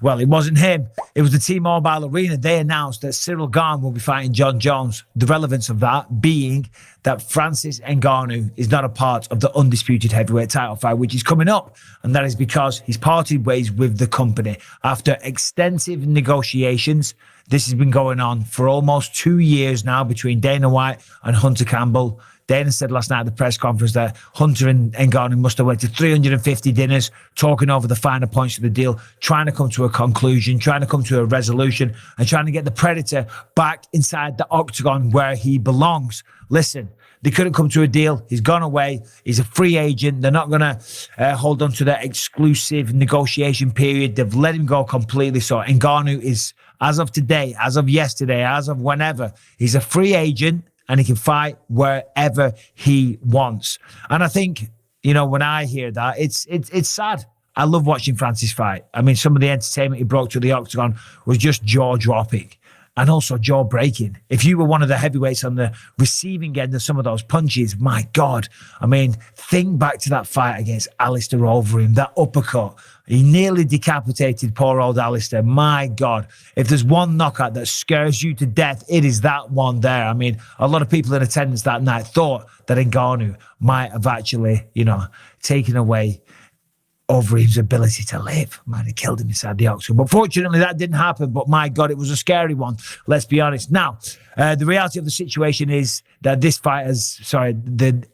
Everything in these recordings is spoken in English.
Well, it wasn't him. It was the T-Mobile Arena. They announced that Cyril Gane will be fighting John Jones. The relevance of that being that Francis Ngannou is not a part of the undisputed heavyweight title fight, which is coming up. And that is because he's parted ways with the company. After extensive negotiations, this has been going on for almost 2 years now between Dana White and Hunter Campbell. Dana said last night at the press conference that Hunter and Ngannou must have went to 350 dinners, talking over the finer points of the deal, trying to come to a conclusion, trying to come to a resolution, and trying to get the Predator back inside the octagon where he belongs. Listen, they couldn't come to a deal. He's gone away. He's a free agent. They're not going to hold on to that exclusive negotiation period. They've let him go completely. So Ngannou is, as of today, as of yesterday, as of whenever, he's a free agent. And he can fight wherever he wants. And I think, you know, when I hear that, it's sad. I love watching Francis fight. I mean, some of the entertainment he brought to the octagon was just jaw-dropping and also jaw-breaking. If you were one of the heavyweights on the receiving end of some of those punches, my God. I mean, think back to that fight against Alistair Overeem, that uppercut. He nearly decapitated poor old Alistair. My God. If there's one knockout that scares you to death, it is that one there. I mean, a lot of people in attendance that night thought that Ngannou might have actually, you know, taken away Overeem's ability to live. Man, he killed him inside the octagon. But fortunately, that didn't happen. But my God, it was a scary one. Let's be honest. Now, the reality of the situation is that the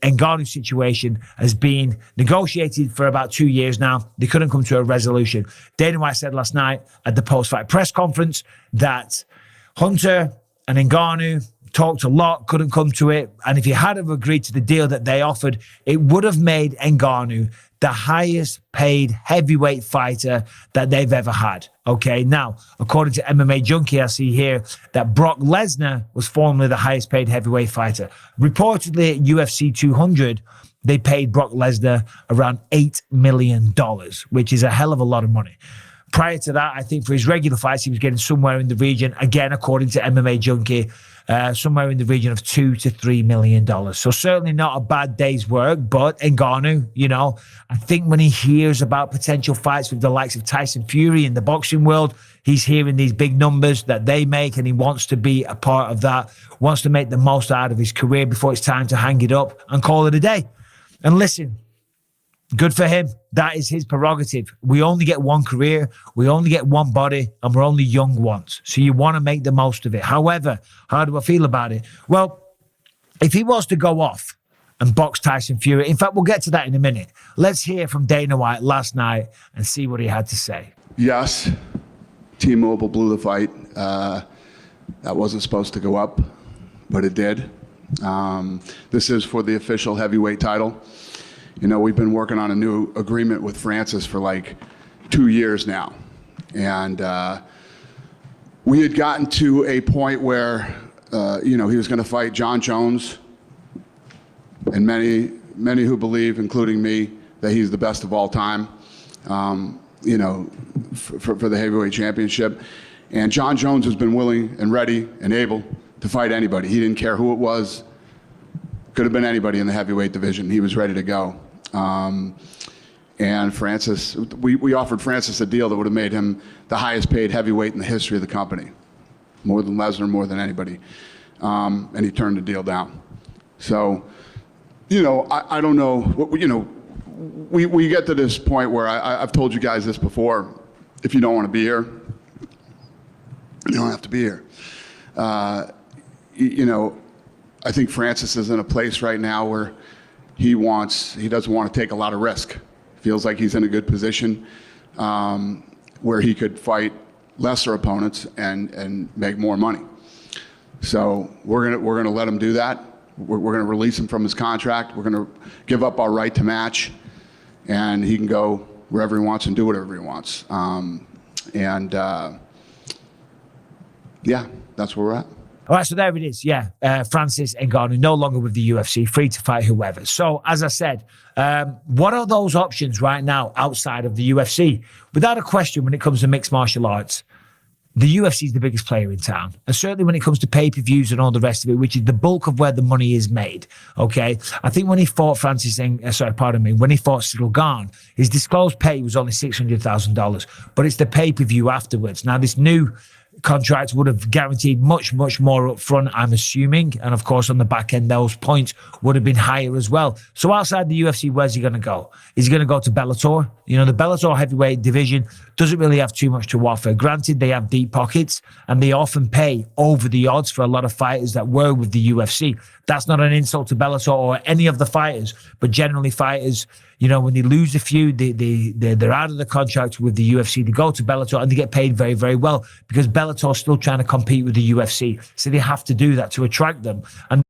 Ngannou situation has been negotiated for about 2 years now. They couldn't come to a resolution. Dana White said last night at the post-fight press conference that Hunter and Ngannou talked a lot, couldn't come to it. And if he had have agreed to the deal that they offered, it would have made Ngannou the highest paid heavyweight fighter that they've ever had. Okay, now, according to MMA Junkie, I see here that Brock Lesnar was formerly the highest paid heavyweight fighter. Reportedly at UFC 200, they paid Brock Lesnar around $8 million, which is a hell of a lot of money. Prior to that, I think for his regular fights, he was getting somewhere in the region, again, according to MMA Junkie, somewhere in the region of $2 to $3 million. So certainly not a bad day's work, but Ngannou, you know, I think when he hears about potential fights with the likes of Tyson Fury in the boxing world, he's hearing these big numbers that they make and he wants to be a part of that, wants to make the most out of his career before it's time to hang it up and call it a day. And listen, good for him. That is his prerogative. We only get one career, we only get one body, and we're only young once. So you want to make the most of it. However, how do I feel about it? Well, if he was to go off and box Tyson Fury, in fact, we'll get to that in a minute. Let's hear from Dana White last night and see what he had to say. Yes, T-Mobile blew the fight. That wasn't supposed to go up, but it did. This is for the official heavyweight title. You know, we've been working on a new agreement with Francis for like 2 years now. And we had gotten to a point where, you know, he was going to fight John Jones. And many who believe, including me, that he's the best of all time, you know, for the heavyweight championship. And John Jones has been willing and ready and able to fight anybody. He didn't care who it was. Could have been anybody in the heavyweight division. He was ready to go. And Francis, we offered Francis a deal that would have made him the highest paid heavyweight in the history of the company. More than Lesnar, more than anybody. And he turned the deal down. So, you know, I don't know, you know, we get to this point where I've told you guys this before. If you don't want to be here, you don't have to be here. You know, I think Francis is in a place right now where he doesn't want to take a lot of risk. Feels like he's in a good position where he could fight lesser opponents and make more money. So we're gonna let him do that. We're gonna release him from his contract. We're gonna give up our right to match, and he can go wherever he wants and do whatever he wants. Yeah, that's where we're at. All right, so there it is. Yeah, Francis Ngannou no longer with the UFC, free to fight whoever. So, as I said, what are those options right now outside of the UFC? Without a question, when it comes to mixed martial arts, the UFC is the biggest player in town. And certainly when it comes to pay-per-views and all the rest of it, which is the bulk of where the money is made, okay? I think when he fought when he fought Cyril Gane, his disclosed pay was only $600,000, but it's the pay-per-view afterwards. Now, this new contract would have guaranteed much, much more up front, I'm assuming. And of course, on the back end, those points would have been higher as well. So outside the UFC, where's he going to go? Is he going to go to Bellator? You know, the Bellator heavyweight division doesn't really have too much to offer. Granted, they have deep pockets and they often pay over the odds for a lot of fighters that were with the UFC. That's not an insult to Bellator or any of the fighters, but generally fighters, you know, when they lose a few, they're out of the contract with the UFC. They go to Bellator and they get paid very, very well because Bellator's still trying to compete with the UFC. So they have to do that to attract them. And